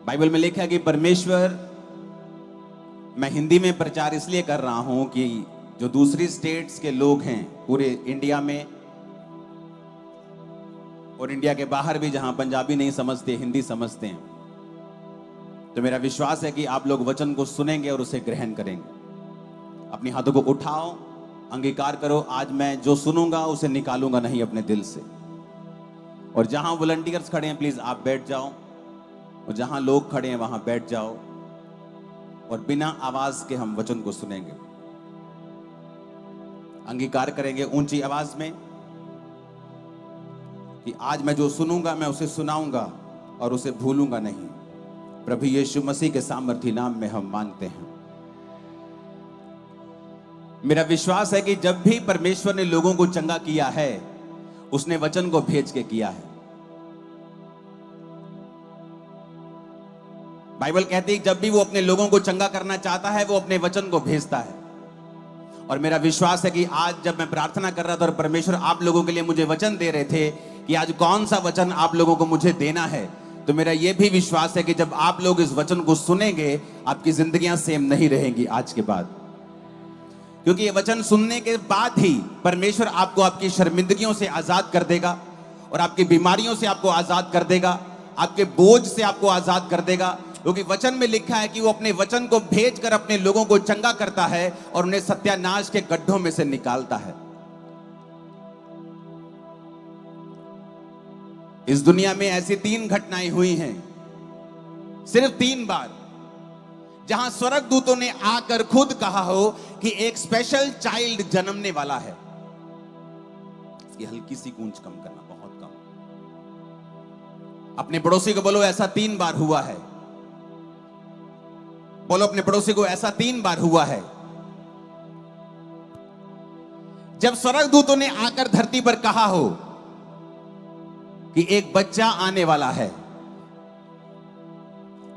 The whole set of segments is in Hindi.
बाइबल में लिखा है कि परमेश्वर, मैं हिंदी में प्रचार इसलिए कर रहा हूं कि जो दूसरी स्टेट्स के लोग हैं पूरे इंडिया में और इंडिया के बाहर भी, जहां पंजाबी नहीं समझते, हिंदी समझते हैं, तो मेरा विश्वास है कि आप लोग वचन को सुनेंगे और उसे ग्रहण करेंगे। अपने हाथों को उठाओ, अंगीकार करो, आज मैं जो सुनूंगा उसे निकालूंगा नहीं अपने दिल से। और जहां वॉलंटियर्स खड़े हैं प्लीज आप बैठ जाओ, और जहां लोग खड़े हैं वहां बैठ जाओ, और बिना आवाज के हम वचन को सुनेंगे, अंगीकार करेंगे ऊंची आवाज में कि आज मैं जो सुनूंगा मैं उसे सुनाऊंगा और उसे भूलूंगा नहीं। प्रभु यीशु मसीह के सामर्थी नाम में हम मांगते हैं। मेरा विश्वास है कि जब भी परमेश्वर ने लोगों को चंगा किया है, उसने वचन को भेज के किया है। बाइबल कहती है जब भी वो अपने लोगों को चंगा करना चाहता है, वो अपने वचन को भेजता है। और मेरा विश्वास है कि आज जब मैं प्रार्थना कर रहा था और परमेश्वर आप लोगों के लिए मुझे वचन दे रहे थे कि आज कौन सा वचन आप लोगों को मुझे देना है, तो मेरा यह भी विश्वास है कि जब आप लोग इस वचन को सुनेंगे, आपकी जिंदगियां सेम नहीं रहेंगी आज के बाद। क्योंकि ये वचन सुनने के बाद ही परमेश्वर आपको आपकी शर्मिंदगियों से आजाद कर देगा, और आपकी बीमारियों से आपको आजाद कर देगा, आपके बोझ से आपको आजाद कर देगा। क्योंकि वचन में लिखा है कि वो अपने वचन को भेजकर अपने लोगों को चंगा करता है और उन्हें सत्यानाश के गड्ढों में से निकालता है। इस दुनिया में ऐसी 3 घटनाएं हुई हैं, सिर्फ 3 बार, जहां स्वर्गदूतों ने आकर खुद कहा हो कि एक स्पेशल चाइल्ड जन्मने वाला है। इसकी हल्की सी गूंज कम करना, बहुत कम। अपने पड़ोसी को बोलो ऐसा 3 बार हुआ है। बोलो अपने पड़ोसी को ऐसा 3 बार हुआ है। जब स्वर्गदूतों ने आकर धरती पर कहा हो कि एक बच्चा आने वाला है,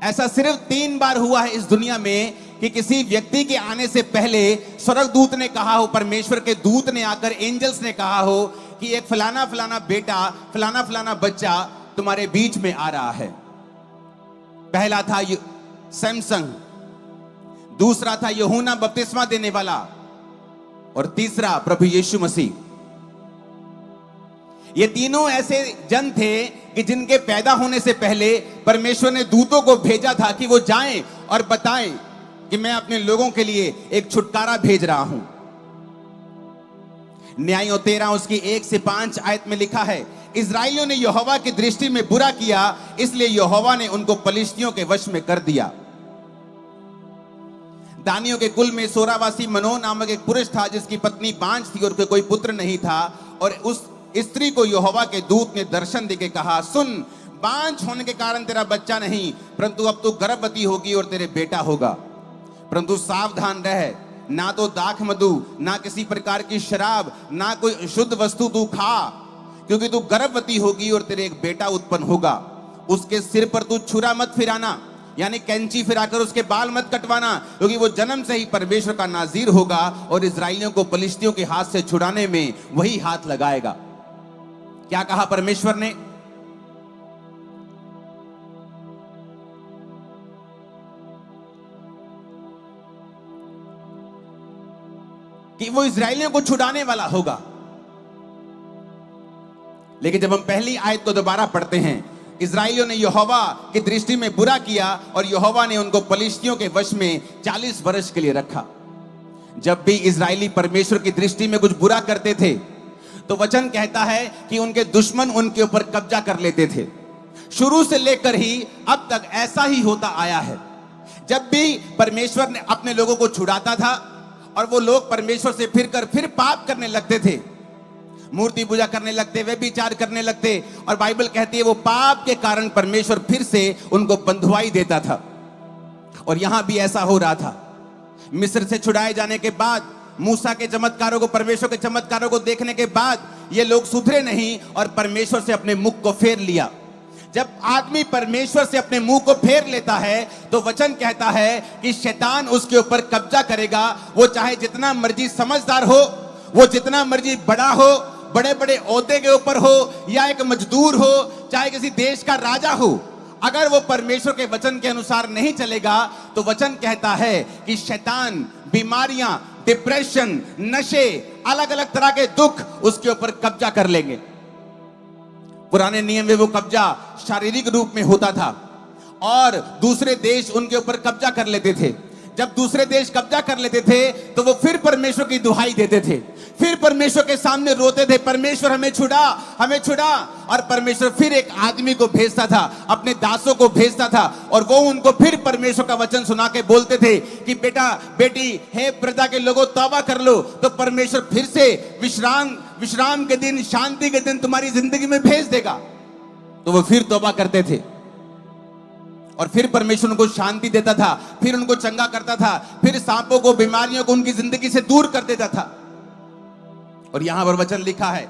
ऐसा सिर्फ 3 बार हुआ है इस दुनिया में कि किसी व्यक्ति के आने से पहले स्वर्गदूत ने कहा हो, परमेश्वर के दूत ने आकर, एंजल्स ने कहा हो कि एक फलाना फलाना बेटा, फलाना फलाना बच्चा तुम्हारे बीच में आ रहा है। पहला था सैमसंग, दूसरा था यूहन्ना बपतिस्मा देने वाला, और तीसरा प्रभु यीशु मसीह। ये तीनों ऐसे जन थे कि जिनके पैदा होने से पहले परमेश्वर ने दूतों को भेजा था कि वो जाएं और बताएं कि मैं अपने लोगों के लिए एक छुटकारा भेज रहा हूं। न्यायों 13 उसकी 1 से 5 आयत में लिखा है, इस्राएलियों ने यहोवा की दृष्टि में बुरा किया, इसलिए यहोवा ने उनको पलिश्तियों के वश में कर दिया। दानियों के कुल में सोरावासी मनोह नामक एक पुरुष था जिसकी पत्नी बांझ थी और कोई पुत्र नहीं था, और उस स्त्री को यहोवा के दूत ने दर्शन देके कहा, सुन, बांझ होने के कारण तेरा बच्चा नहीं, परंतु अब तू गर्भवती होगी और तेरे बेटा होगा। परंतु सावधान रह, ना तो दाख मधु, ना किसी प्रकार की शराब, ना कोई शुद्ध वस्तु तू खा, क्योंकि तू गर्भवती होगी और तेरे एक बेटा उत्पन्न होगा। उसके सिर पर तू छुरा मत फिराना, यानी कैंची फिराकर उसके बाल मत कटवाना, क्योंकि वो जन्म से ही परमेश्वर का नाजीर होगा और इस्राएलियों को पलिश्तियों के हाथ से छुड़ाने में वही हाथ लगाएगा। क्या कहा परमेश्वर ने? कि वो इस्राएलियों को छुड़ाने वाला होगा। लेकिन जब हम पहली आयत को दोबारा पढ़ते हैं, इस्राएलियों ने यहोवा की दृष्टि में बुरा किया और यहोवा ने उनको पलिश्तियों के वश में 40 वर्ष के लिए रखा। जब भी इस्राएली परमेश्वर की दृष्टि में कुछ बुरा करते थे, तो वचन कहता है कि उनके दुश्मन उनके ऊपर कब्जा कर लेते थे। शुरू से लेकर ही अब तक ऐसा ही होता आया है। जब भी परमेश्वर ने अपने लोगों को छुड़ाता था और वो लोग परमेश्वर से फिर पाप करने लगते थे, मूर्ति पूजा करने लगते, व्यभिचार करने लगते, और बाइबल कहती है वो पाप के कारण परमेश्वर फिर से उनको बंधुआई देता था। और यहां भी ऐसा हो रहा था। मिस्र से छुड़ाए जाने के बाद, मूसा के चमत्कारों को, परमेश्वर के चमत्कारों को देखने के बाद ये लोग सुधरे नहीं और परमेश्वर से अपने मुख को फेर लिया। जब आदमी परमेश्वर से अपने मुंह को फेर लेता है तो वचन कहता है कि शैतान उसके ऊपर कब्जा करेगा। वो चाहे जितना मर्जी समझदार हो, वो जितना मर्जी बड़ा हो, बड़े बड़े ओहदे के ऊपर हो, या एक मजदूर हो, चाहे किसी देश का राजा हो, अगर वो परमेश्वर के वचन के अनुसार नहीं चलेगा तो वचन कहता है कि शैतान, बीमारियां, डिप्रेशन, नशे, अलग अलग तरह के दुख उसके ऊपर कब्जा कर लेंगे। पुराने नियम में वो कब्जा शारीरिक रूप में होता था और दूसरे देश उनके ऊपर कब्जा कर लेते थे। जब दूसरे देश कब्जा कर लेते थे तो वो फिर परमेश्वर की दुहाई देते थे, फिर परमेश्वर के सामने रोते थे, परमेश्वर हमें छुड़ा, हमें छुड़ा। और परमेश्वर फिर एक आदमी को भेजता था, अपने दासों को भेजता था और वो उनको फिर परमेश्वर का वचन सुना के बोलते थे कि बेटा बेटी, हे प्रजा के लोगों, तौबा कर लो। तो परमेश्वर फिर से विश्राम के दिन, शांति के दिन तुम्हारी जिंदगी में भेज देगा। तो वो फिर तौबा करते थे और फिर परमेश्वर उनको शांति देता था, फिर उनको चंगा करता था, फिर सांपों को, बीमारियों को उनकी जिंदगी से दूर कर देता था। और यहां पर वचन लिखा है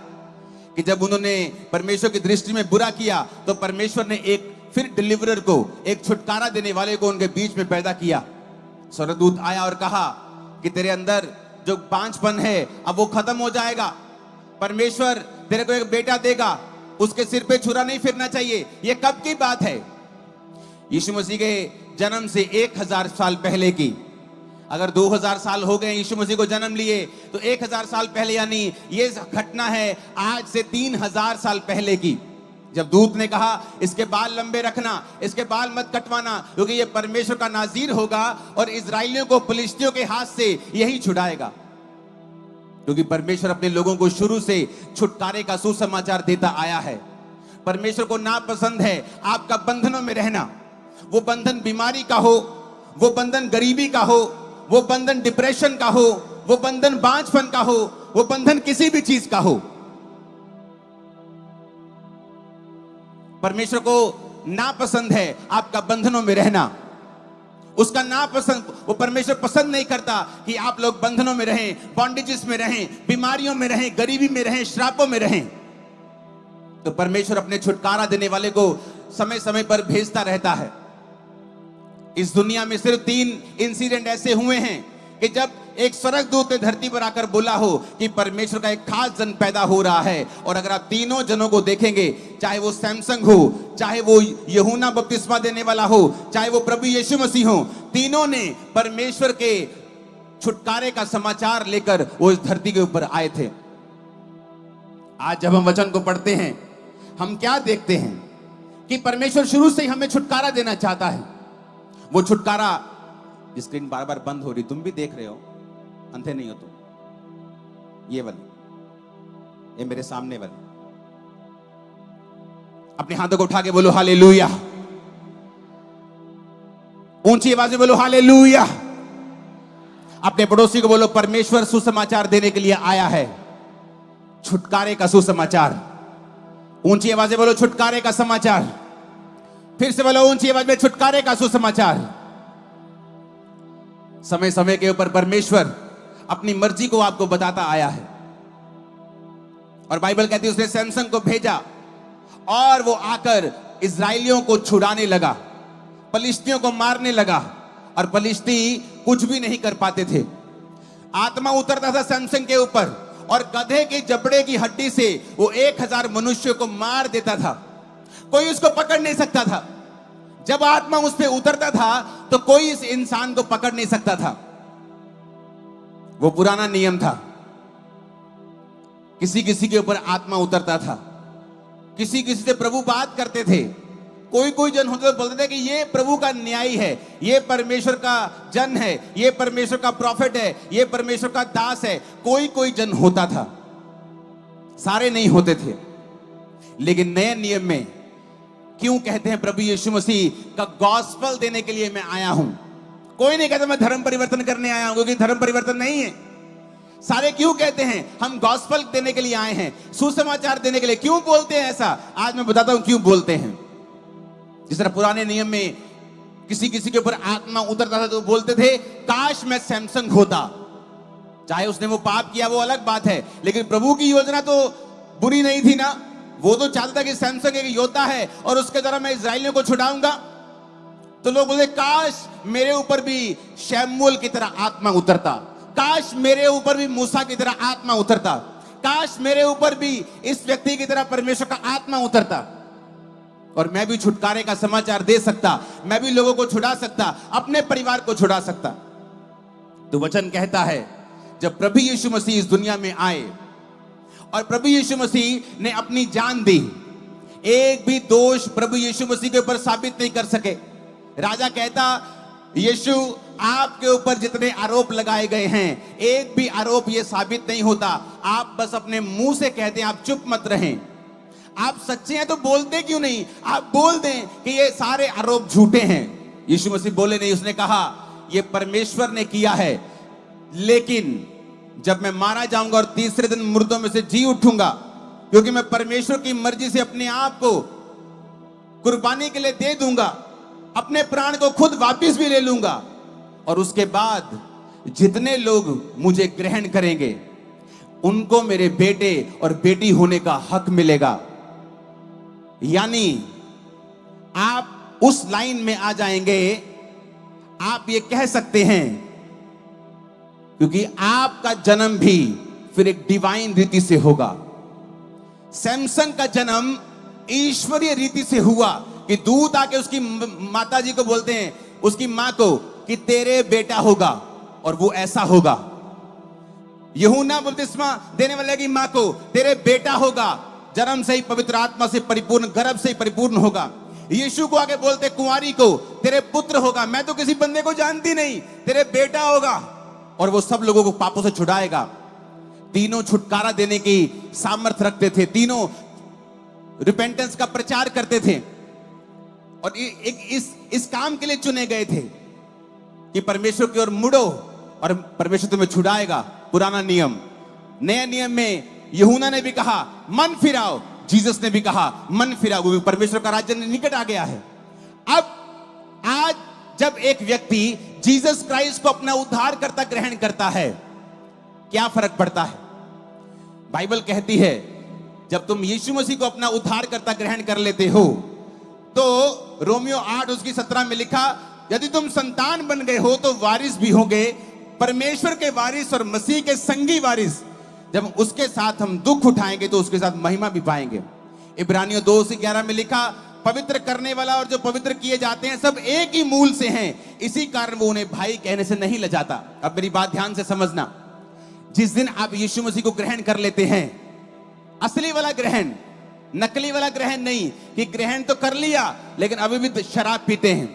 कि जब उन्होंने परमेश्वर की दृष्टि में बुरा किया तो परमेश्वर ने एक फिर डिलीवरर को, एक छुटकारा देने वाले को उनके बीच में पैदा किया। स्वर्गदूत आया और कहा कि तेरे अंदर जो पांचपन है अब वो खत्म हो जाएगा। परमेश्वर तेरे को एक बेटा देगा, उसके सिर पे छुरा नहीं फिरना चाहिए। ये कब की बात है? यीशु मसीह के जन्म से 1000 साल पहले की। अगर 2000 साल हो गए यीशु मसीह को जन्म लिए तो 1000 साल पहले, यानी ये घटना है आज से 3000 साल पहले की, जब दूत ने कहा इसके बाल लंबे रखना, इसके बाल मत कटवाना, क्योंकि ये परमेश्वर का नाज़ीर होगा और इजराइलियों को फिलिस्तियों के हाथ से यही छुड़ाएगा। क्योंकि परमेश्वर अपने लोगों को शुरू से छुटकारे का सुसमाचार देता आया है। परमेश्वर को नापसंद है आपका बंधनों में रहना। वो बंधन बीमारी का हो, वो बंधन गरीबी का हो, वो बंधन डिप्रेशन का हो, वो बंधन बांझपन का हो, वो बंधन किसी भी चीज का हो। परमेश्वर को नापसंद है आपका बंधनों में रहना। उसका नापसंद, वो परमेश्वर पसंद नहीं करता कि आप लोग बंधनों में रहें, बॉन्डेजेस में रहें, बीमारियों में रहें, गरीबी में रहें, श्रापों में रहें। तो परमेश्वर अपने छुटकारा देने वाले को समय समय पर भेजता रहता है। इस दुनिया में सिर्फ 3 इंसिडेंट ऐसे हुए हैं कि जब एक स्वर्गदूत ने धरती पर आकर बोला हो कि परमेश्वर का एक खास जन पैदा हो रहा है। और अगर आप तीनों जनों को देखेंगे, चाहे वो सैमसंग हो, चाहे वो यूहन्ना बपतिस्मा देने वाला हो, चाहे वो प्रभु यीशु मसीह हो, तीनों ने परमेश्वर के छुटकारे का समाचार लेकर वो इस धरती के ऊपर आए थे। आज जब हम वचन को पढ़ते हैं, हम क्या देखते हैं कि परमेश्वर शुरू से ही हमें छुटकारा देना चाहता है। वो छुटकारा, स्क्रीन बार बार बंद हो रही, तुम भी देख रहे हो, अंधे नहीं हो तुम। ये वाली, ये मेरे सामने वाली, अपने हाथों को उठा के बोलो हालेलुया। ऊंची आवाज में बोलो हालेलुया। अपने पड़ोसी को बोलो परमेश्वर सुसमाचार देने के लिए आया है, छुटकारे का सुसमाचार। ऊंची आवाज में बोलो छुटकारे का समाचार। फिर से बोलो ऊंची आवाज में, छुटकारे का सुसमाचार। समय समय के ऊपर परमेश्वर अपनी मर्जी को आपको बताता आया है। और बाइबल कहती है उसने सैमसन को भेजा और वो आकर इजराइलियों को छुड़ाने लगा, फलिस्तियों को मारने लगा। और फलिस्ती कुछ भी नहीं कर पाते थे। आत्मा उतरता था सैमसन के ऊपर और गधे के जबड़े की हड्डी से वो 1000 मनुष्यों को मार देता था। कोई उसको पकड़ नहीं सकता था। जब आत्मा उस पर उतरता था तो कोई इस इंसान को पकड़ नहीं सकता था। वो पुराना नियम था। किसी किसी के ऊपर आत्मा उतरता था, किसी किसी से प्रभु बात करते थे। कोई कोई जन होते तो बोलते थे कि ये प्रभु का न्यायी है, ये परमेश्वर का जन है, ये परमेश्वर का प्रॉफिट है, ये परमेश्वर का दास है। कोई कोई जन होता था, सारे नहीं होते थे। लेकिन नए नियम में क्यों कहते हैं प्रभु यीशु मसीह का गॉस्पेल देने के लिए मैं आया हूं? कोई नहीं कहता मैं धर्म परिवर्तन करने आया हूं, क्योंकि धर्म परिवर्तन नहीं है। सारे क्यों कहते हैं हम गॉस्पेल देने के लिए आए हैं, सुसमाचार देने के लिए? क्यों बोलते हैं ऐसा? आज मैं बताता हूं क्यों बोलते हैं। जिस तरह पुराने नियम में किसी किसी के ऊपर आत्मा उतरता था तो बोलते थे काश मैं सैमसन होता। चाहे उसने वो पाप किया वो अलग बात है, लेकिन प्रभु की योजना तो बुरी नहीं थी ना। वो तो चाहता कि सैमसन एक योद्धा है और उसके द्वारा मैं इजराइलियों को छुड़ाऊंगा। तो लोग बोलते काश मेरे ऊपर भी शमूएल की तरह आत्मा उतरता, काश मेरे ऊपर भी मूसा की तरह आत्मा उतरता, काश मेरे ऊपर भी इस व्यक्ति की तरह परमेश्वर का आत्मा उतरता। और मैं भी छुटकारे का समाचार दे सकता, मैं भी लोगों को छुड़ा सकता, अपने परिवार को छुड़ा सकता। तो वचन कहता है जब प्रभु यीशु मसीह इस दुनिया में आए और प्रभु यीशु मसीह ने अपनी जान दी, एक भी दोष प्रभु यीशु मसीह के ऊपर साबित नहीं कर सके। राजा कहता, यीशु आपके ऊपर जितने आरोप लगाए गए हैं, एक भी आरोप ये साबित नहीं होता। आप बस अपने मुंह से कहते हैं, आप चुप मत रहें। आप सच्चे हैं तो बोलते क्यों नहीं? आप बोल दें कि ये सारे आरोप झूठे हैं। यीशु मसीह बोले नहीं, उसने कहा ये परमेश्वर ने किया है, लेकिन जब मैं मारा जाऊंगा और तीसरे दिन मुर्दों में से जी उठूंगा, क्योंकि मैं परमेश्वर की मर्जी से अपने आप को कुर्बानी के लिए दे दूंगा, अपने प्राण को खुद वापस भी ले लूंगा, और उसके बाद जितने लोग मुझे ग्रहण करेंगे उनको मेरे बेटे और बेटी होने का हक मिलेगा। यानी आप उस लाइन में आ जाएंगे, आप ये कह सकते हैं, क्योंकि आपका जन्म भी फिर एक डिवाइन रीति से होगा। सैमसन का जन्म ईश्वरीय रीति से हुआ कि दूत आके उसकी माता जी को बोलते हैं, उसकी मां को, कि तेरे बेटा होगा और वो ऐसा होगा। यूहन्ना बपतिस्मा देने वाले की मां को, तेरे बेटा होगा, जन्म से ही पवित्र आत्मा से परिपूर्ण, गर्भ से ही परिपूर्ण होगा। यीशु को आगे बोलते कुंवारी को, तेरे पुत्र होगा, मैं तो किसी बंदे को जानती नहीं, तेरे बेटा होगा, और वो सब लोगों को पापों से छुड़ाएगा। तीनों छुटकारा देने की सामर्थ्य रखते थे, तीनों रिपेंटेंस का प्रचार करते थे, और इस काम के लिए चुने गए थे कि परमेश्वर की ओर मुड़ो और परमेश्वर तुम्हें छुड़ाएगा। पुराना नियम। नए नियम में यूहन्ना ने भी कहा मन फिराओ, जीसस ने भी कहा मन फिराओ, क्योंकि परमेश्वर का राज्य निकट आ गया है। अब आज जब एक व्यक्ति जीसस क्राइस्ट को अपना उद्धारकर्ता ग्रहण करता है, क्या फर्क पड़ता है? बाइबल कहती है जब तुम यीशु मसीह को अपना उद्धारकर्ता ग्रहण कर लेते हो, तो रोमियो 8:17 में लिखा, यदि तुम संतान बन गए हो तो वारिस भी होंगे, परमेश्वर के वारिस और मसीह के संगी वारिस। जब उसके साथ हम दुख उठाएंगे तो उसके साथ महिमा भी पाएंगे। इब्रानियों 2:11 में लिखा, पवित्र करने वाला और जो पवित्र किए जाते हैं सब एक ही मूल से हैं, इसी कारण वो उन्हें भाई कहने से नहीं लजाता। अब मेरी बात ध्यान से समझना, जिस दिन आप यीशु मसीह को ग्रहण कर लेते हैं, असली वाला ग्रहण, नकली वाला ग्रहण नहीं कि ग्रहण तो कर लिया लेकिन अभी भी शराब पीते हैं,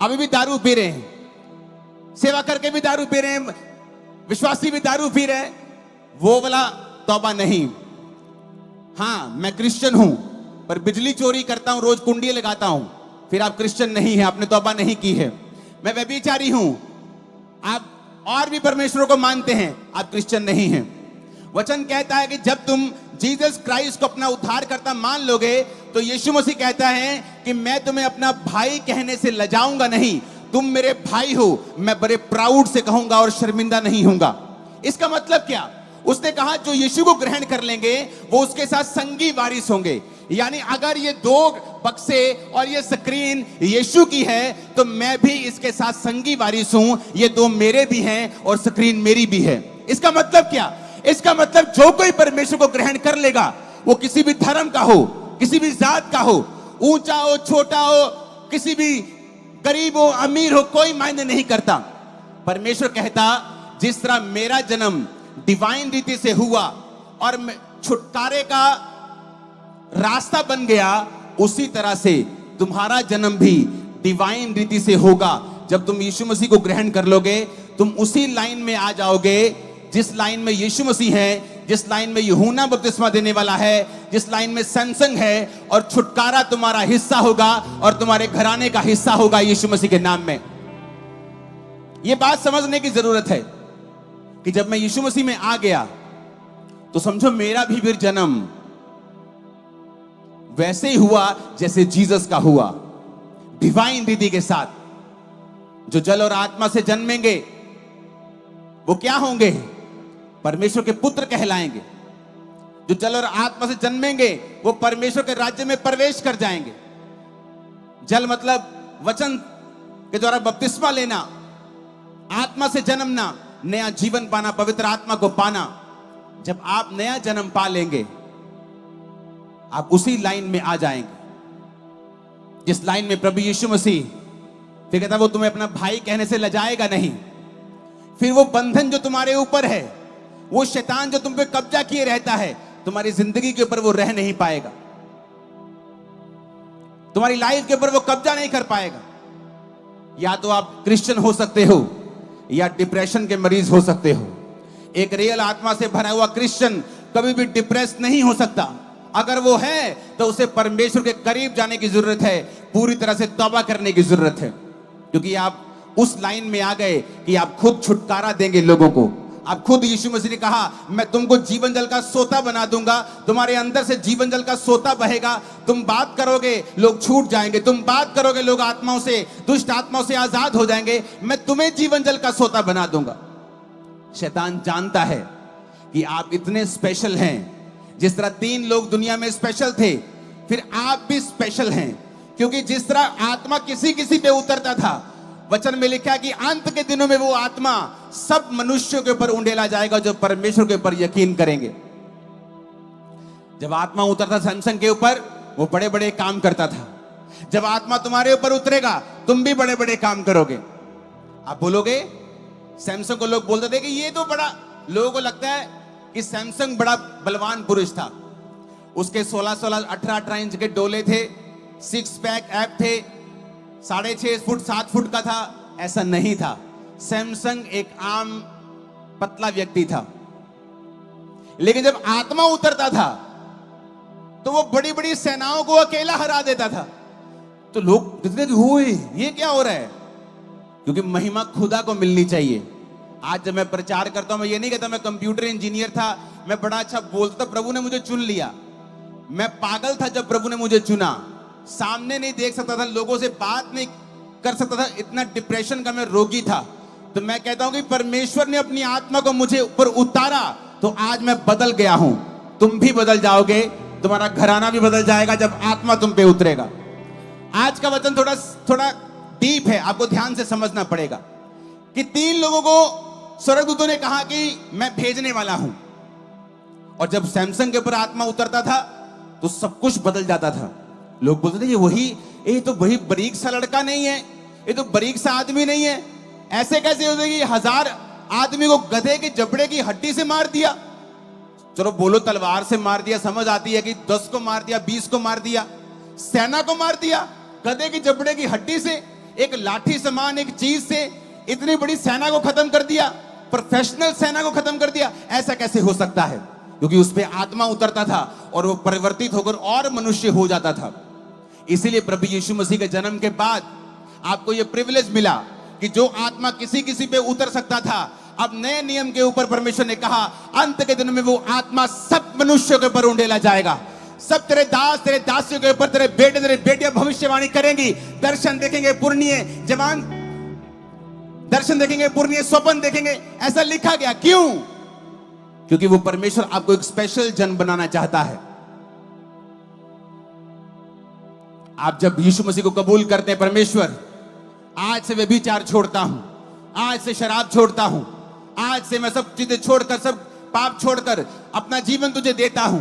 अभी भी दारू पी रहे हैं, सेवा करके भी दारू पी रहे हैं, विश्वासी भी दारू पी रहे हैं, वो वाला तौबा नहीं। हाँ, मैं क्रिश्चियन हूं पर बिजली चोरी करता हूं, रोज कुंडी लगाता हूं, फिर आप क्रिश्चियन नहीं है, आपने तौबा नहीं की है। मैं व्यभिचारी हूं, आप और भी परमेश्वर को मानते हैं, आप क्रिश्चियन नहीं हैं। वचन कहता है कि जब तुम जीसस क्राइस्ट को अपना उद्धारकर्ता मान लोगे तो यीशु मसीह कहता है कि मैं तुम्हें अपना भाई कहने से लजाऊंगा नहीं, तुम मेरे भाई हो, मैं बड़े प्राउड से कहूंगा और शर्मिंदा नहीं होऊंगा। इसका मतलब क्या? उसने कहा जो यीशु को ग्रहण कर लेंगे वो उसके साथ संगी वारिस होंगे। यानी अगर ये दो बक्से और ये स्क्रीन यीशु की है तो मैं भी इसके साथ संगी वारिस हूं, ये दो मेरे भी हैं और स्क्रीन मेरी भी है। इसका मतलब क्या? इसका मतलब जो कोई परमेश्वर को ग्रहण कर लेगा, वो किसी भी धर्म का हो, किसी भी जात का हो, ऊंचा हो, छोटा हो, किसी भी गरीब हो, अमीर हो, कोई मायने नहीं करता। परमेश्वर कहता जिस तरह मेरा जन्म डिवाइन रीति से हुआ और छुटकारे का रास्ता बन गया, उसी तरह से तुम्हारा जन्म भी डिवाइन रीति से होगा। जब तुम यीशु मसीह को ग्रहण कर लोगे, तुम उसी लाइन में आ जाओगे जिस लाइन में यीशु मसीह है, जिस लाइन में यूहन्ना बपतिस्मा देने वाला है, जिस लाइन में सैमसन है, और छुटकारा तुम्हारा हिस्सा होगा और तुम्हारे घराने का हिस्सा होगा यीशु मसीह के नाम में। यह बात समझने की जरूरत है कि जब मैं यीशु मसीह में आ गया तो समझो मेरा भी फिर जन्म वैसे ही हुआ जैसे जीसस का हुआ, डिवाइन रीति के साथ। जो जल और आत्मा से जन्मेंगे वो क्या होंगे? परमेश्वर के पुत्र कहलाएंगे। जो जल और आत्मा से जन्मेंगे वो परमेश्वर के राज्य में प्रवेश कर जाएंगे। जल मतलब वचन के द्वारा बपतिस्मा लेना, आत्मा से जन्मना, नया जीवन पाना, पवित्र आत्मा को पाना। जब आप नया जन्म पा लेंगे, आप उसी लाइन में आ जाएंगे। जिस लाइन में प्रभु यीशु मसीह फिर कहता वो तुम्हें अपना भाई कहने से लजाएगा नहीं। फिर वो बंधन जो तुम्हारे ऊपर है, वो शैतान जो तुम पे कब्जा किए रहता है, तुम्हारी जिंदगी के ऊपर वो रह नहीं पाएगा, तुम्हारी लाइफ के ऊपर वो कब्जा नहीं कर पाएगा। या तो आप क्रिश्चियन हो सकते हो या डिप्रेशन के मरीज हो सकते हो। एक रियल आत्मा से भरा हुआ क्रिश्चियन कभी भी डिप्रेस नहीं हो सकता। अगर वो है तो उसे परमेश्वर के करीब जाने की जरूरत है, पूरी तरह से तौबा करने की जरूरत है, क्योंकि आप उस लाइन में आ गए कि आप खुद छुटकारा देंगे लोगों को। आप खुद, यीशु मसीह ने कहा मैं तुमको जीवन जल का सोता बना दूंगा, तुम्हारे अंदर से जीवन जल का सोता बहेगा। तुम बात करोगे लोग छूट जाएंगे, तुम बात करोगे लोग आत्माओं से, दुष्ट आत्माओं से आजाद हो जाएंगे। मैं तुम्हें जीवन जल का सोता बना दूंगा। शैतान जानता है कि आप इतने स्पेशल हैं। जिस तरह 3 लोग दुनिया में स्पेशल थे, फिर आप भी स्पेशल हैं, क्योंकि जिस तरह आत्मा किसी किसी पे उतरता था, वचन में लिखा कि अंत के दिनों में वो आत्मा सब मनुष्यों के ऊपर उंडेला जाएगा जो परमेश्वर के ऊपर यकीन करेंगे। जब आत्मा उतरता सैमसन के ऊपर, वो बड़े बड़े काम करता था। जब आत्मा तुम्हारे ऊपर उतरेगा, तुम भी बड़े बड़े काम करोगे। आप बोलोगे, सैमसन को लोग बोलते थे कि ये तो बड़ा, लोगों को लगता है कि सैमसन बड़ा बलवान पुरुष था। उसके 16-16, 18-18 इंच के डोले थे, 6 पैक ऐप थे, 6.5 फुट 7 फुट का था। ऐसा नहीं था। सैमसन एक आम पतला व्यक्ति था, लेकिन जब आत्मा उतरता था तो वो बड़ी बड़ी सेनाओं को अकेला हरा देता था। तो लोग कहते थे हुए ये क्या हो रहा है, क्योंकि महिमा खुदा को मिलनी चाहिए। आज जब मैं प्रचार करता हूं, मैं ये नहीं कहता मैं कंप्यूटर इंजीनियर था, मैं बड़ा अच्छा बोलता, प्रभु ने मुझे चुन लिया। मैं पागल था जब प्रभु ने मुझे चुना। सामने नहीं देख सकता था, लोगों से बात नहीं कर सकता था, इतना डिप्रेशन का मैं रोगी था। तो मैं कहता हूं कि परमेश्वर ने अपनी आत्मा को मुझे ऊपर उतारा, तो आज मैं बदल गया हूं। तुम भी बदल जाओगे, तुम्हारा घराना भी बदल जाएगा जब आत्मा तुम पे उतरेगा। आज का वचन थोड़ा डीप है, आपको ध्यान से समझना पड़ेगा कि 3 लोगों को स्वर्गदूतों ने कहा कि मैं भेजने वाला हूं, और जब सैमसन के ऊपर आत्मा उतरता था तो सब कुछ बदल जाता था। लोग बोलते थे ये तो वही बारीक सा लड़का नहीं है, ये तो बारीक सा आदमी नहीं है। ऐसे कैसे हो जाएगी? 1000 आदमी को गधे के जबड़े की हड्डी से मार दिया। चलो बोलो तलवार से मार दिया, समझ आती है कि 10 को मार दिया, 20 को मार दिया, सेना को मार दिया गधे की जबड़े की हड्डी से, एक लाठी समान एक चीज से इतनी बड़ी सेना को खत्म कर दिया, प्रोफेशनल सेना को खत्म कर दिया। ऐसा कैसे हो सकता है? क्योंकि उस पे आत्मा उतरता था और वो परिवर्तित होकर और मनुष्य हो जाता था। इसीलिए प्रभु यीशु मसीह के जन्म के बाद आपको ये प्रिविलेज मिला कि जो आत्मा किसी किसी पे उतर सकता था, अब नए नियम के ऊपर परमेश्वर ने कहा अंत के दिन में वो आत्मा सब मनुष्यों के ऊपर उंडेला जाएगा। सब तेरे दास तेरे दासियों के ऊपर, तेरे बेटे तेरे बेटियां भविष्यवाणी करेंगी, दर्शन देखेंगे, पूर्णिय जवान दर्शन देखेंगे, पूर्णिय स्वप्न देखेंगे। ऐसा लिखा गया। क्यों? क्योंकि वो परमेश्वर आपको एक स्पेशल जन बनाना चाहता है। आप जब यीशु मसीह को कबूल करते हैं, परमेश्वर आज से व्यभिचार छोड़ता हूं, आज से शराब छोड़ता हूं, आज से मैं सब चीजें छोड़कर, सब पाप छोड़कर अपना जीवन तुझे देता हूं।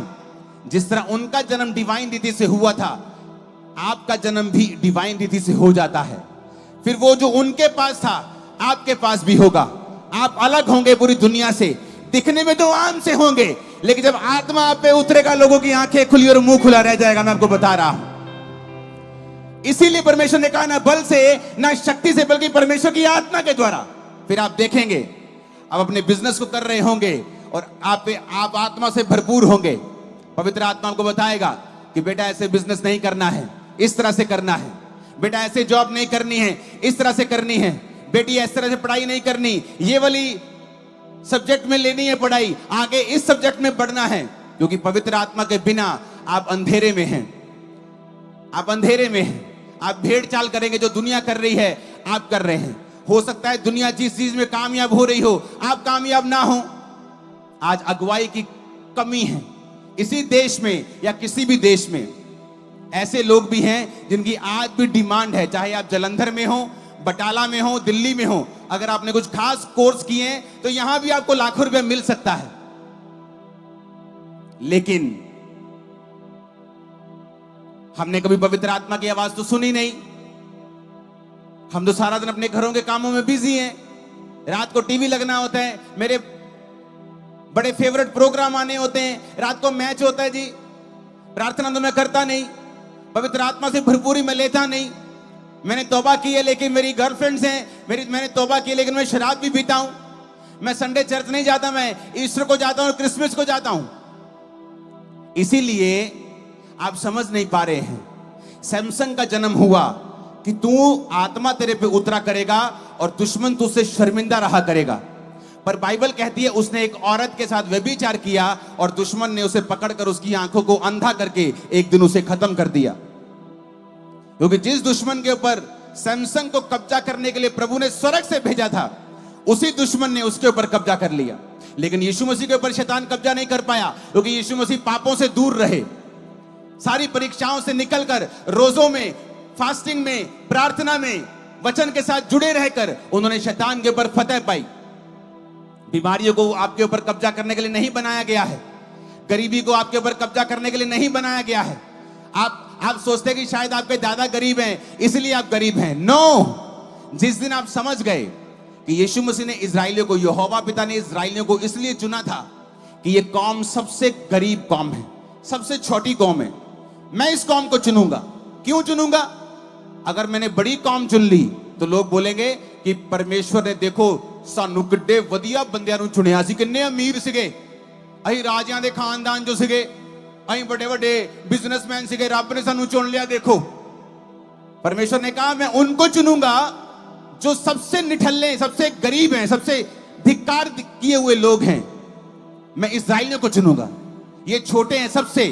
जिस तरह उनका जन्म डिवाइन रीति से हुआ था, आपका जन्म भी डिवाइन रीति से हो जाता है। फिर वो जो उनके पास था आपके पास भी होगा। आप अलग होंगे पूरी दुनिया से, दिखने में तो आम से होंगे, लेकिन जब आत्मा आप पे उतरेगा, लोगों की आंखें खुली और मुंह खुला रह जाएगा। मैं आपको बता रहा हूं। इसीलिए परमेश्वर ने कहा ना बल से ना शक्ति से, बल्कि परमेश्वर की आत्मा के द्वारा। फिर आप देखेंगे, आप अपने बिजनेस को कर रहे होंगे और आप आत्मा से भरपूर होंगे। पवित्र आत्मा आपको बताएगा कि बेटा ऐसे बिजनेस नहीं करना है, इस तरह से करना है। बेटा ऐसे जॉब नहीं करनी है, इस तरह से करनी है। बेटी इस तरह से पढ़ाई नहीं करनी, ये वाली सब्जेक्ट में लेनी है पढ़ाई, आगे इस सब्जेक्ट में बढ़ना है। क्योंकि पवित्र आत्मा के बिना आप अंधेरे में हैं, आप अंधेरे में हैं। आप भेड़ चाल करेंगे, जो दुनिया कर रही है आप कर रहे हैं। हो सकता है दुनिया जिस चीज में कामयाब हो रही हो, आप कामयाब ना हो। आज अगुवाई की कमी है इसी देश में या किसी भी देश में। ऐसे लोग भी हैं जिनकी आज भी डिमांड है, चाहे आप जालंधर में हो, बटाला में हो, दिल्ली में हो। अगर आपने कुछ खास कोर्स किए हैं तो यहां भी आपको लाखों रुपए मिल सकता है। लेकिन हमने कभी पवित्र आत्मा की आवाज तो सुनी नहीं। हम तो सारा दिन अपने घरों के कामों में बिजी हैं। रात को टीवी लगना होता है, मेरे बड़े फेवरेट प्रोग्राम आने होते हैं, रात को मैच होता है जी। प्रार्थना तो मैं करता नहीं, पवित्र आत्मा से भरपूरी में लेता नहीं। मैंने तौबा की है लेकिन मेरी गर्लफ्रेंड्स हैं, मैंने तौबा की है लेकिन मैं शराब भी पीता हूं। मैं संडे चर्च नहीं जाता, मैं ईस्टर को जाता हूं और क्रिसमस को जाता हूं। इसीलिए आप समझ नहीं पा रहे हैं। सैमसन का जन्म हुआ कि तू आत्मा तेरे पे उतरा करेगा और दुश्मन तुझसे शर्मिंदा रहा करेगा। पर बाइबल कहती है उसने एक औरत के साथ व्यभिचार किया और दुश्मन ने उसे पकड़कर उसकी आंखों को अंधा करके एक दिन उसे खत्म कर दिया। क्योंकि जिस दुश्मन के ऊपर सैमसन को कब्जा करने के लिए प्रभु ने स्वर्ग से भेजा था, उसी दुश्मन ने उसके ऊपर कब्जा कर लिया। लेकिन यीशु मसीह के ऊपर शैतान कब्जा नहीं कर पाया, क्योंकि यीशु मसीह पापों से दूर रहे। सारी परीक्षाओं से निकलकर रोजों में, फास्टिंग में, प्रार्थना में, वचन के साथ जुड़े रहकर उन्होंने शैतान के ऊपर फतह पाई। बीमारियों को आपके ऊपर कब्जा करने के लिए नहीं बनाया गया है। गरीबी को आपके ऊपर कब्जा करने के लिए नहीं बनाया गया है। आप सोचते हैं कि शायद आपके दादा गरीब हैं इसलिए आप गरीब हैं। नो, जिस दिन आप समझ गए कि यीशु मसीह ने इजराइलियों को, यहोवा पिता ने इजराइलियों को इसलिए चुना था कि ये कौम सबसे गरीब कौम है, सबसे छोटी कौम है, मैं इस कौम को चुनूंगा। क्यों चुनूंगा? अगर मैंने बड़ी कौम चुन ली तो लोग बोलेंगे कि परमेश्वर ने देखो सानू किड्डे वधिया बंदियां नूं चुनिया सी, किन्ने अमीर सिगे, अहीं राजियां दे खानदान जो सिगे, अहीं बड़े बड़े बिजनेसमैन सिगे, रब ने सानू चुन लिया। देखो, परमेश्वर ने कहा मैं उनको चुनूंगा जो सबसे निठल्ले, सबसे गरीब हैं, सबसे धिक्कार किए हुए लोग हैं। मैं इस्राएलियों को चुनूंगा, ये छोटे हैं सबसे।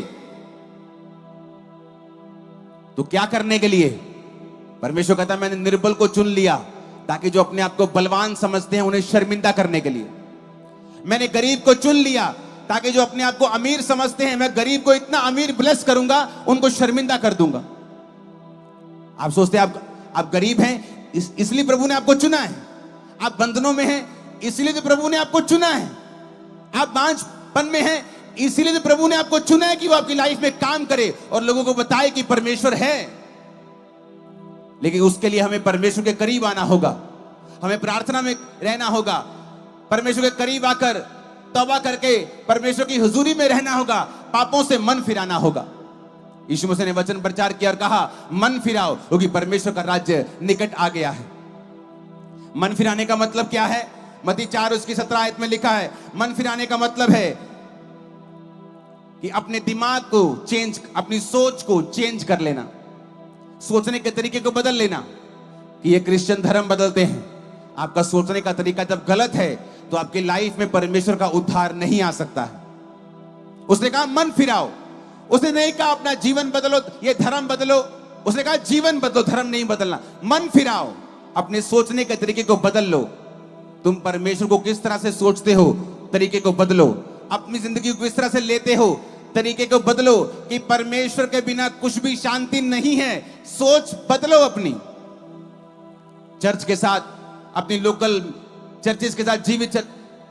तो क्या करने के लिए? परमेश्वर कहता है मैंने निर्बल को चुन लिया ताकि जो अपने आप को बलवान समझते हैं उन्हें शर्मिंदा करने के लिए। मैंने गरीब को चुन लिया ताकि जो अपने आप को अमीर समझते हैं, मैं गरीब को इतना अमीर ब्लेस करूंगा उनको शर्मिंदा कर दूंगा। आप सोचते हैं आप गरीब हैं इसलिए प्रभु ने आपको चुना है, आप बंधनों में हैं इसलिए तो प्रभु ने आपको चुना है, आप बांझपन में हैं इसलिए तो प्रभु ने आपको चुना है कि वो आपकी लाइफ में काम करे और लोगों को बताए कि परमेश्वर है। लेकिन उसके लिए हमें परमेश्वर के करीब आना होगा, हमें प्रार्थना में रहना होगा, परमेश्वर के करीब आकर तौबा करके परमेश्वर की हुजूरी में रहना होगा, पापों से मन फिराना होगा। यीशु मसीह ने वचन प्रचार किया और कहा मन फिराओ क्योंकि परमेश्वर का राज्य निकट आ गया है। मन फिराने का मतलब क्या है? मत्ती 4:17 आयत में लिखा है, मन फिराने का मतलब है कि अपने दिमाग को चेंज, अपनी सोच को चेंज कर लेना, सोचने के तरीके को बदल लेना। कि ये क्रिश्चियन धर्म बदलते हैं। आपका सोचने का तरीका जब गलत है तो आपकी लाइफ में परमेश्वर का उद्धार नहीं आ सकता है। उसने कहा मन फिराओ, उसने नहीं कहा अपना जीवन बदलो, ये धर्म बदलो, उसने कहा जीवन बदलो, धर्म नहीं बदलना। मन फिराओ, अपने सोचने के तरीके को बदल लो। तुम परमेश्वर को किस तरह से सोचते हो, तरीके को बदलो। अपनी जिंदगी को किस तरह से लेते हो, तरीके को बदलो। कि परमेश्वर के बिना कुछ भी शांति नहीं है। सोच बदलो अपनी। चर्च के साथ, अपनी लोकल चर्चिस के साथ, जीवित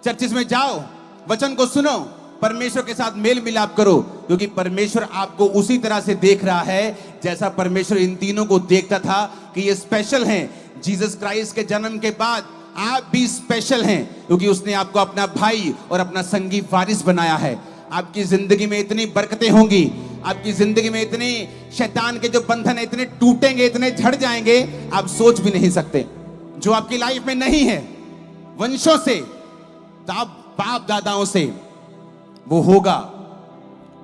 चर्चिस में जाओ, वचन को सुनो, परमेश्वर के साथ मेल मिलाप करो, क्योंकि परमेश्वर आपको उसी तरह से देख रहा है जैसा परमेश्वर इन तीनों को देखता था कि ये स्पेशल हैं। जीसस क्राइस्ट के जन्म के बाद आप भी स्पेशल हैं, क्योंकि उसने आपको अपना भाई और अपना संगी वारिस बनाया है। आपकी जिंदगी में इतनी बरकतें होंगी, आपकी जिंदगी में इतनी शैतान के जो बंधन है इतने टूटेंगे, इतने झड़ जाएंगे, आप सोच भी नहीं सकते। जो आपकी लाइफ में नहीं है, वंशों से, बाप दादाओं से, वो होगा।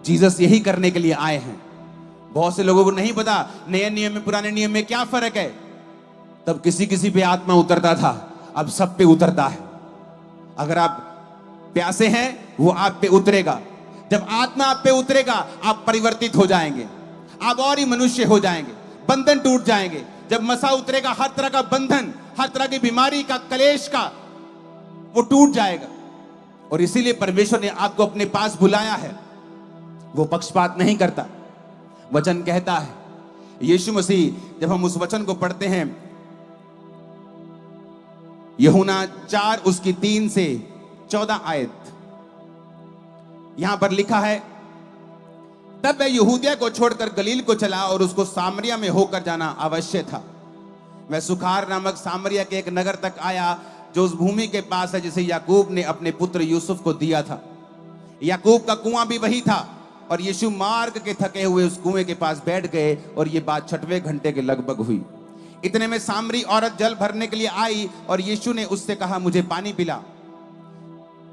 जीसस यही करने के लिए आए हैं। बहुत से लोगों को नहीं पता नए नियम में पुराने नियम में क्या फर्क है। तब किसी किसी पे आत्मा उतरता था, अब सब पे उतरता है। अगर आप प्यासे हैं वो आप पे उतरेगा। जब आत्मा आप पे उतरेगा आप परिवर्तित हो जाएंगे, आप और ही मनुष्य हो जाएंगे, बंधन टूट जाएंगे। जब मसा उतरेगा हर तरह का बंधन, हर तरह की बीमारी का, कलेश का, वो टूट जाएगा। और इसीलिए परमेश्वर ने आपको अपने पास बुलाया है। वो पक्षपात नहीं करता। वचन कहता है, यीशु मसीह, जब हम उस वचन को पढ़ते हैं, यूहन्ना 4 उसकी 3 से 14 आयत, यहां पर लिखा है, तब वह यहूदिया को छोड़कर गलील को चला और उसको सामरिया में होकर जाना अवश्य था। वह सुखार नामक सामरिया के एक नगर तक आया जो उस भूमि के पास है जिसे याकूब ने अपने पुत्र यूसुफ को दिया था। याकूब का कुआं भी वही था और यीशु मार्ग के थके हुए उस कुएं के पास बैठ गए और ये बात 6वें घंटे के लगभग हुई। इतने में सामरी औरत जल भरने के लिए आई और यीशु ने उससे कहा, मुझे पानी पिला,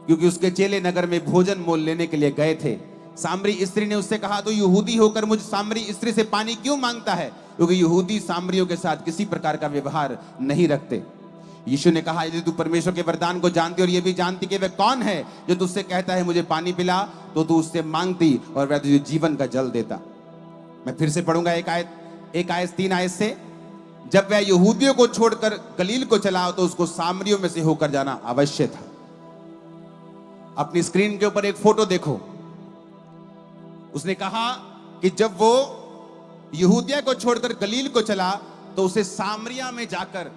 क्योंकि उसके चेले नगर में भोजन मोल लेने के लिए गए थे। सामरी स्त्री ने उससे कहा, तो यहूदी होकर मुझ सामरी स्त्री से पानी क्यों मांगता है? क्योंकि यहूदी सामरियों के साथ किसी प्रकार का व्यवहार नहीं रखते। यीशु ने कहा, यदि तू परमेश्वर के वरदान को जानती और ये भी जानती कि वह कौन है जो तुझसे कहता है मुझे पानी पिला, तो तू उससे मांगती और वह तुझे जीवन का जल देता। मैं फिर से पढ़ूंगा एक आयत 3 आयत से। जब वह यहूदियों को छोड़कर गलील को चला तो उसको सामरियों में से होकर जाना अवश्य था। अपनी स्क्रीन के ऊपर एक फोटो देखो। उसने कहा कि जब वो यहूदिया को छोड़कर गलील को चला तो उसे सामरिया में जाकर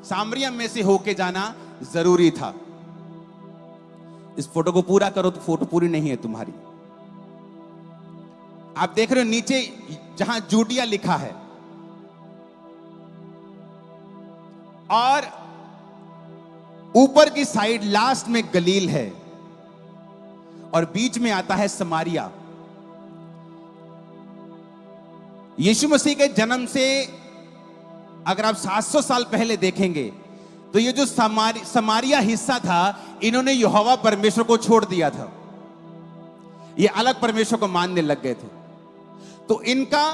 सामरिया में से होके जाना जरूरी था। इस फोटो को पूरा करो तो फोटो पूरी नहीं है तुम्हारी। आप देख रहे हो नीचे जहां जूडिया लिखा है और ऊपर की साइड लास्ट में गलील है और बीच में आता है समारिया। यीशु मसीह के जन्म से अगर आप 700 साल पहले देखेंगे तो ये जो समारिया हिस्सा था, इन्होंने यहोवा परमेश्वर को छोड़ दिया था। ये अलग परमेश्वर को मानने लग गए थे। तो इनका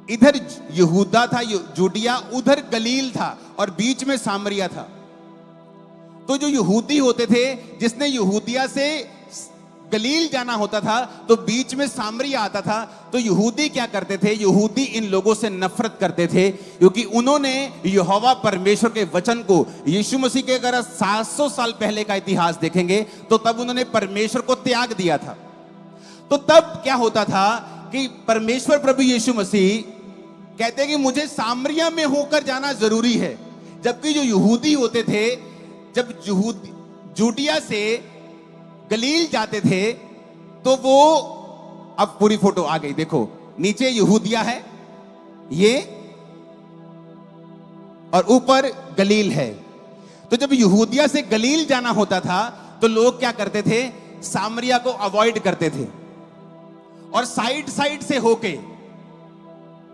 इधर यहूदा था, जूडिया, उधर गलील था और बीच में सामरिया था। तो जो यहूदी होते थे, जिसने यहूदिया से गलील जाना होता था तो बीच में सामरिया आता था। तो यहूदी क्या करते थे? यहूदी इन लोगों से नफरत करते थे क्योंकि उन्होंने यहोवा परमेश्वर के वचन को, यीशु मसीह के अगर 700 साल पहले का इतिहास देखेंगे तो तब उन्होंने परमेश्वर को त्याग दिया था। तो तब क्या होता था कि परमेश्वर प्रभु यीशु मसीह कहते कि मुझे सामरिया में होकर जाना जरूरी है। जबकि जो यहूदी होते थे, जब जूडिया से गलील जाते थे तो वो, अब पूरी फोटो आ गई देखो, नीचे यहूदिया है ये और ऊपर गलील है। तो जब यहूदिया से गलील जाना होता था तो लोग क्या करते थे? सामरिया को अवॉइड करते थे और साइड से होके,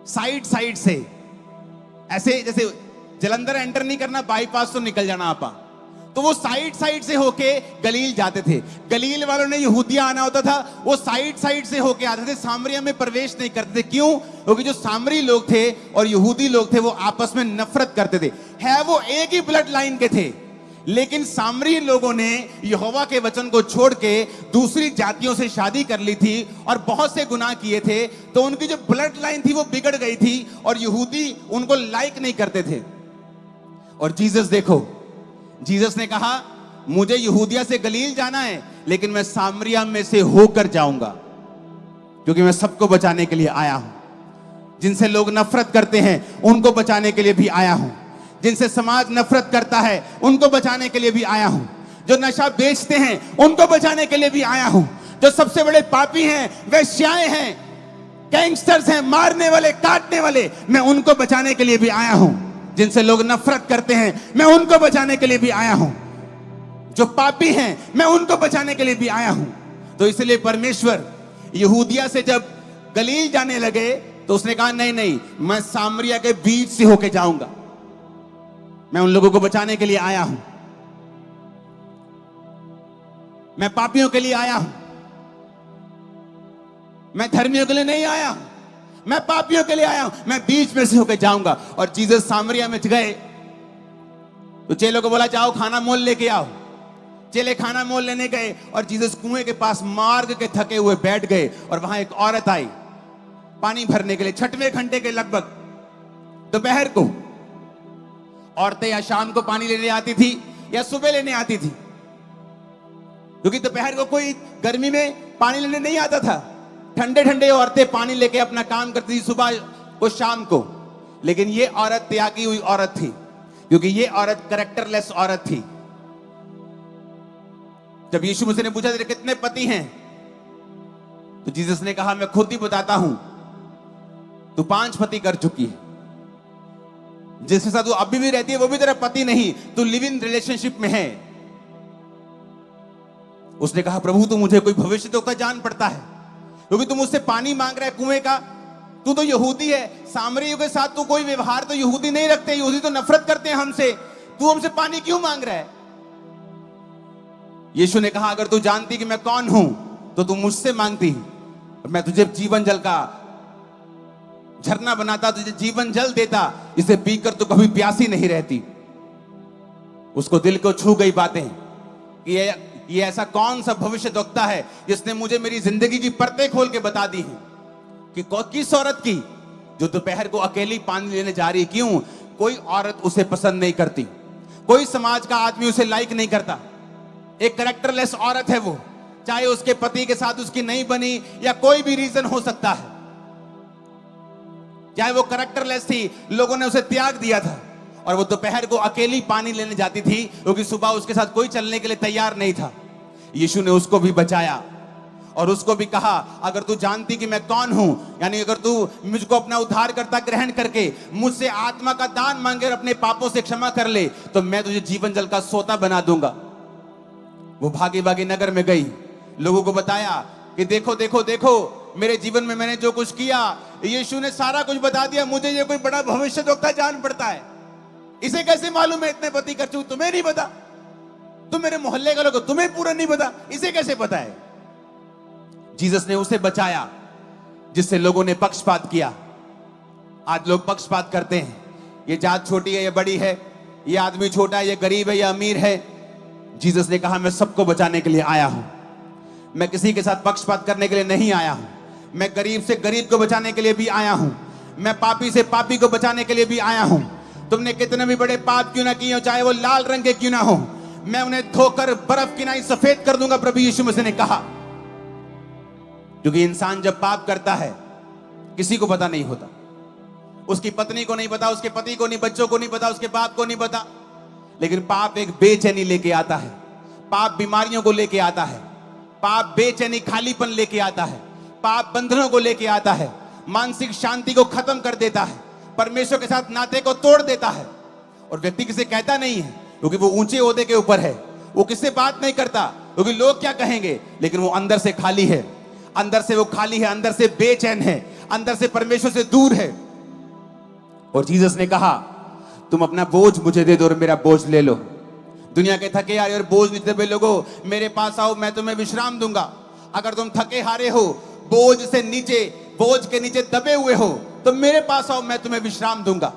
साइड से ऐसे, जैसे जलंधर एंटर नहीं करना, बाईपास तो निकल जाना आपा, तो वो साइड से होके गलील जाते थे। गलील वालों ने यहूदिया आना होता था, वो साइड से होके आते थे, सामरिया में प्रवेश नहीं करते थे। क्यों? क्योंकि जो सामरी लोग थे और यहूदी लोग थे वो आपस में नफरत करते थे। है वो एक ही ब्लड लाइन के थे, लेकिन सामरी लोगों ने यहोवा के वचन को छोड़ के दूसरी जातियों से शादी कर ली थी और बहुत से गुनाह किए थे। तो उनकी जो ब्लड लाइन थी वो बिगड़ गई थी और यहूदी उनको लाइक नहीं करते थे। और जीसस देखो, जीसस ने कहा मुझे यहूदिया से गलील जाना है लेकिन मैं सामरिया में से होकर जाऊंगा, क्योंकि मैं सबको बचाने के लिए आया हूं। जिनसे लोग नफरत करते हैं उनको बचाने के लिए भी आया हूं। जिनसे समाज नफरत करता है उनको बचाने के लिए भी आया हूं। जो नशा बेचते हैं उनको बचाने के लिए भी आया हूं। जो सबसे बड़े पापी हैं, वेश्याएं हैं, गैंगस्टर्स हैं, मारने वाले, काटने वाले, मैं उनको बचाने के लिए भी आया हूं। जिनसे लोग नफरत करते हैं मैं उनको बचाने के लिए भी आया हूं। जो पापी हैं मैं उनको बचाने के लिए भी आया हूं। तो इसलिए परमेश्वर यहूदिया से जब गलील जाने लगे तो उसने कहा नहीं, मैं सामरिया के बीच से होके जाऊंगा। मैं उन लोगों को बचाने के लिए आया हूं। मैं पापियों के लिए आया हूं। मैं धर्मियों के लिए नहीं आया हूं, मैं पापियों के लिए आया हूं। मैं बीच में से होकर जाऊंगा। और जीसस सामरिया में गए तो चेलों को बोला जाओ खाना मोल लेके आओ। चेले खाना मोल लेने गए और जीसस कुएं के पास मार्ग के थके हुए बैठ गए और वहां एक औरत आई पानी भरने के लिए। 6वें घंटे के लगभग दोपहर को औरतें या शाम को पानी लेने आती थी या सुबह लेने आती थी, क्योंकि दोपहर को कोई गर्मी में पानी लेने नहीं आता था। ठंडे औरतें पानी लेके अपना काम करती थी सुबह को शाम को। लेकिन ये औरत त्यागी हुई औरत थी, क्योंकि ये औरत कैरेक्टरलेस औरत थी। जब यीशु मसीह ने पूछा तेरे कितने पति हैं तो जीसस ने कहा, मैं खुद ही बताता हूं, तू 5 पति कर चुकी है, जिसके साथ तू अभी भी रहती है वो भी तेरा पति नहीं, तू लिव इन रिलेशनशिप में है। उसने कहा, प्रभु तू मुझे कोई भविष्यद्वक्ता जान पड़ता है, क्योंकि तू मुझसे पानी मांग रहा है कुएं का, तू तो यहूदी है, सामरियों के साथ तू कोई व्यवहार तो यहूदी नहीं रखते, यहूदी तो नफरत करते हैं हमसे, तू हमसे पानी क्यों मांग रहा है? यीशु ने कहा, अगर तू जानती कि मैं कौन हूं तो तू मुझसे मांगती, मैं तुझे जीवन जल का झरना बनाता, तुझे जीवन जल देता, इसे पीकर तू कभी प्यासी नहीं रहती। उसको दिल को छू गई बातें कि ये ऐसा कौन सा भविष्यद्वक्ता है जिसने मुझे मेरी जिंदगी की परतें खोल के बता दी हैं कि किस औरत की जो दोपहर को अकेली पानी लेने जा रही, क्यों? कोई औरत उसे पसंद नहीं करती, कोई समाज का आदमी उसे लाइक नहीं करता, एक कैरेक्टरलेस औरत है वो, चाहे उसके पति के साथ उसकी नहीं बनी या कोई भी रीजन हो सकता है, चाहे वो कैरेक्टरलेस थी, लोगों ने उसे त्याग दिया था, और वो दोपहर को अकेली पानी लेने जाती थी क्योंकि सुबह उसके साथ कोई चलने के लिए तैयार नहीं था। यीशु ने उसको भी बचाया और उसको भी कहा, अगर तू जानती कि मैं कौन हूं, यानी अगर तू मुझको अपना उद्धारकर्ता ग्रहण करके मुझसे आत्मा का दान मांगे और अपने पापों से क्षमा कर ले, तो मैं तुझे जीवन जल का सोता बना दूंगा। वो भागी भागी नगर में गई, लोगों को बताया कि देखो देखो देखो, मेरे जीवन में मैंने जो कुछ किया, यीशु ने सारा कुछ बता दिया, मुझे ये कोई बड़ा भविष्यद्वक्ता जान पड़ता है, इसे कैसे मालूम है इतने पति कर चुकी, तुम्हें नहीं पता, तुम मेरे मोहल्ले का लोग, तुम्हें पूरा नहीं पता, इसे कैसे पता है? जीसस ने उसे बचाया जिससे लोगों ने पक्षपात किया। आज लोग पक्षपात करते हैं, ये जात छोटी है, ये बड़ी है, ये आदमी छोटा है, ये गरीब है, ये अमीर है। जीसस ने कहा, मैं सबको बचाने के लिए आया हूं, मैं किसी के साथ पक्षपात करने के लिए नहीं आया हूं, मैं गरीब से गरीब को बचाने के लिए भी आया हूं, मैं पापी से पापी को बचाने के लिए भी आया हूं। तुमने कितने भी बड़े पाप क्यों ना किए हो, चाहे वो लाल रंग के क्यों ना हो, मैं उन्हें धोकर बर्फ की नाई सफेद कर दूंगा, प्रभु यीशु मसीह ने कहा। क्योंकि इंसान जब पाप करता है किसी को पता नहीं होता, उसकी पत्नी को नहीं पता, उसके पति को नहीं, बच्चों को नहीं पता, उसके बाप को नहीं पता, लेकिन पाप एक बेचैनी लेके आता है, पाप बीमारियों को लेके आता है, पाप बेचैनी खालीपन लेके आता है, पाप बंधनों को लेके आता है, मानसिक शांति को खत्म कर देता है, परमेश्वर के साथ नाते को तोड़ देता है। और व्यक्ति किसे कहता नहीं है क्योंकि वो ऊंचे ओहदे के ऊपर है, वो किससे बात नहीं करता क्योंकि लोग क्या कहेंगे, लेकिन वो अंदर से खाली है, अंदर से वो खाली है, अंदर से बेचैन है, अंदर से परमेश्वर से दूर है। और जीसस ने कहा, तुम अपना बोझ मुझे दे दो और मेरा बोझ ले लो। दुनिया के थके हारे और बोझ नीचे दबे लोगों, मेरे पास आओ, मैं तुम्हें विश्राम दूंगा। अगर तुम थके हारे हो, बोझ से नीचे, बोझ के नीचे दबे हुए हो, तो मेरे पास आओ, मैं तुम्हें विश्राम दूंगा।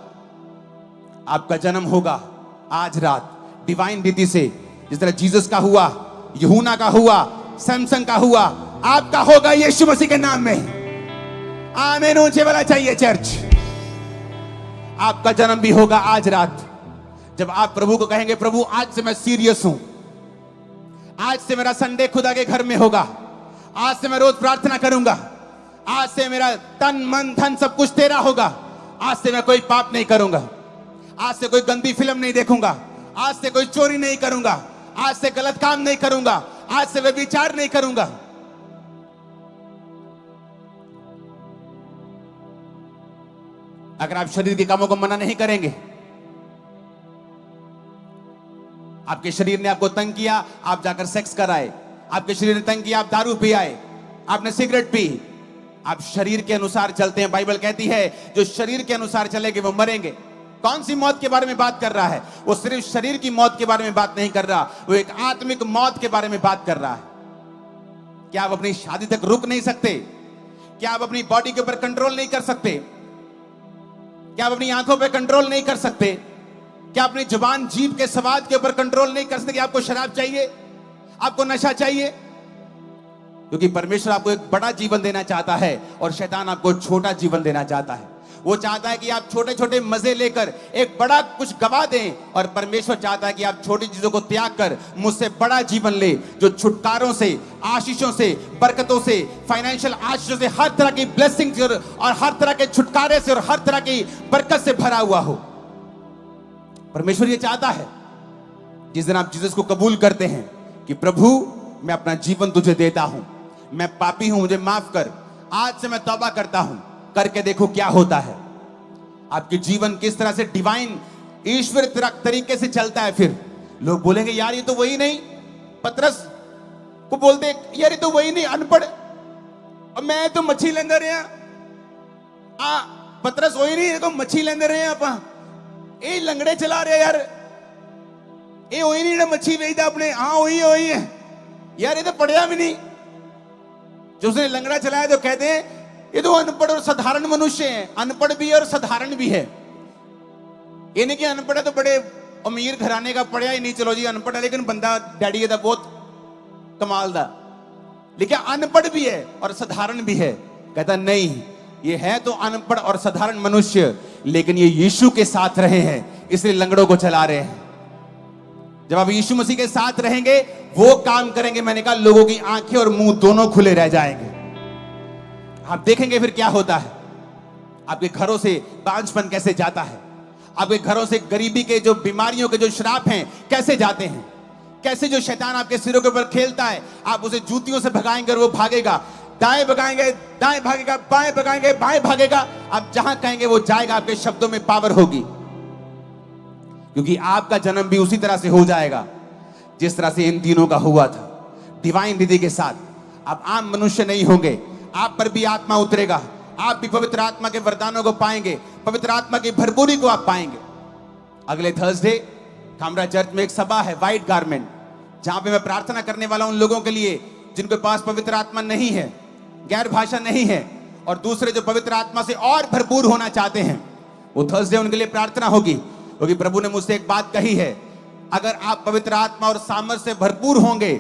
आपका जन्म होगा आज रात डिवाइन रीति से, जिस तरह जीसस का हुआ, यूहन्ना का हुआ, सैमसन का हुआ, आपका होगा यीशु मसीह के नाम में। आमीन ऊंचे वाला चाहिए चर्च। आपका जन्म भी होगा आज रात, जब आप प्रभु को कहेंगे, प्रभु आज से मैं सीरियस हूं, आज से मेरा संडे खुदा के घर में होगा, आज से मैं रोज प्रार्थना करूंगा, आज से मेरा तन मन धन सब कुछ तेरा होगा, आज से मैं कोई पाप नहीं करूंगा, आज से कोई गंदी फिल्म नहीं देखूंगा, आज से कोई चोरी नहीं करूंगा, आज से गलत काम नहीं करूंगा, आज से व्यभिचार नहीं करूंगा। अगर आप शरीर के कामों को मना नहीं करेंगे, आपके शरीर ने आपको तंग किया, आप जाकर सेक्स कराए, आपके शरीर ने तंग किया, आप दारू पी आए, आपने सिगरेट पी, आप शरीर के अनुसार चलते हैं। बाइबल कहती है जो शरीर के अनुसार चलेंगे वो मरेंगे। कौन सी मौत के बारे में बात कर रहा है? वो सिर्फ शरीर की मौत के बारे में बात नहीं कर रहा, वो एक आत्मिक मौत के बारे में बात कर रहा है। क्या आप अपनी शादी तक रुक नहीं सकते? क्या आप अपनी बॉडी के ऊपर कंट्रोल नहीं कर सकते? क्या आप अपनी आंखों पर कंट्रोल नहीं कर सकते? क्या अपनी जुबान जीभ के स्वाद के ऊपर कंट्रोल नहीं कर सकते? कि आपको शराब चाहिए, आपको नशा चाहिए? क्योंकि परमेश्वर आपको एक बड़ा जीवन देना चाहता है और शैतान आपको छोटा जीवन देना चाहता है। वो चाहता है कि आप छोटे छोटे मजे लेकर एक बड़ा कुछ गवा दें, और परमेश्वर चाहता है कि आप छोटी चीजों को त्याग कर मुझसे बड़ा जीवन ले, जो छुटकारों से, आशीषों से, बरकतों से, फाइनेंशियल आशीषों से, हर तरह की ब्लेसिंग और हर तरह के छुटकारे से और हर तरह की बरकत से भरा हुआ हो। परमेश्वर ये चाहता है जिस दिन आप जीसस को कबूल करते हैं कि प्रभु मैं अपना जीवन तुझे देता हूं, मैं पापी हूं, मुझे माफ कर, आज से मैं तौबा करता हूं, करके देखो क्या होता है। आपके जीवन किस तरह से डिवाइन ईश्वर तरीके से चलता है। फिर लोग बोलेंगे यार ये तो वही नहीं, पतरस को बोलते यार ये तो वही नहीं, अनपढ़, और मैं तो मच्छी लेंदे रहा आ, पतरस वही नहीं, ये तो मच्छी लेंदे रहे आप, ये लंगड़े चला रहे यार, ये वही नहीं मच्छी बेचता अपने, हाँ वही है यार, ये तो पढ़िया भी नहीं। जो उसने लंगड़ा चलाया तो कहते हैं ये तो अनपढ़ और साधारण मनुष्य है। अनपढ़ भी है और साधारण भी है। ये नहीं कि अनपढ़ है तो बड़े अमीर घराने का, पढ़िया ही नहीं, चलो जी अनपढ़ है लेकिन बंदा डैडी है बहुत कमाल दा, लेकिन अनपढ़ भी है और साधारण भी है। कहता नहीं, ये है तो अनपढ़ और साधारण मनुष्य, लेकिन ये यीशु के साथ रहे हैं इसलिए लंगड़ों को चला रहे हैं। जब आप यीशु मसीह के साथ रहेंगे वो काम करेंगे, मैंने कहा लोगों की आंखें और मुंह दोनों खुले रह जाएंगे। आप देखेंगे फिर क्या होता है। आपके घरों से बांझपन कैसे जाता है, आपके घरों से गरीबी के जो बीमारियों के जो श्राप हैं कैसे जाते हैं, कैसे जो शैतान आपके सिरों के ऊपर खेलता है आप उसे जूतियों से भगाएंगे और वो भागेगा, दाएं भगाएंगे दाएं भागेगा, बाएं भगाएंगे बाएं भागेगा, आप जहां कहेंगे वो जाएगा। आपके शब्दों में पावर होगी, क्योंकि आपका जन्म भी उसी तरह से हो जाएगा जिस तरह से इन तीनों का हुआ था, डिवाइन विधि के साथ। आप आम मनुष्य नहीं होंगे, आप पर भी आत्मा उतरेगा, आप भी पवित्र आत्मा के वरदानों को पाएंगे, पवित्र आत्मा की भरपूरी को आप पाएंगे। अगले थर्सडे खामरा चर्च में एक सभा है, व्हाइट गारमेंट, जहां पे मैं प्रार्थना करने वाला हूं उन लोगों के लिए जिनके पास पवित्र आत्मा नहीं है, गैर भाषा नहीं है, और दूसरे जो पवित्र आत्मा से और भरपूर होना चाहते हैं। वो थर्सडे उनके लिए प्रार्थना होगी, क्योंकि प्रभु ने मुझसे एक बात कही है, अगर आप पवित्र आत्मा और सामर्थ से भरपूर होंगे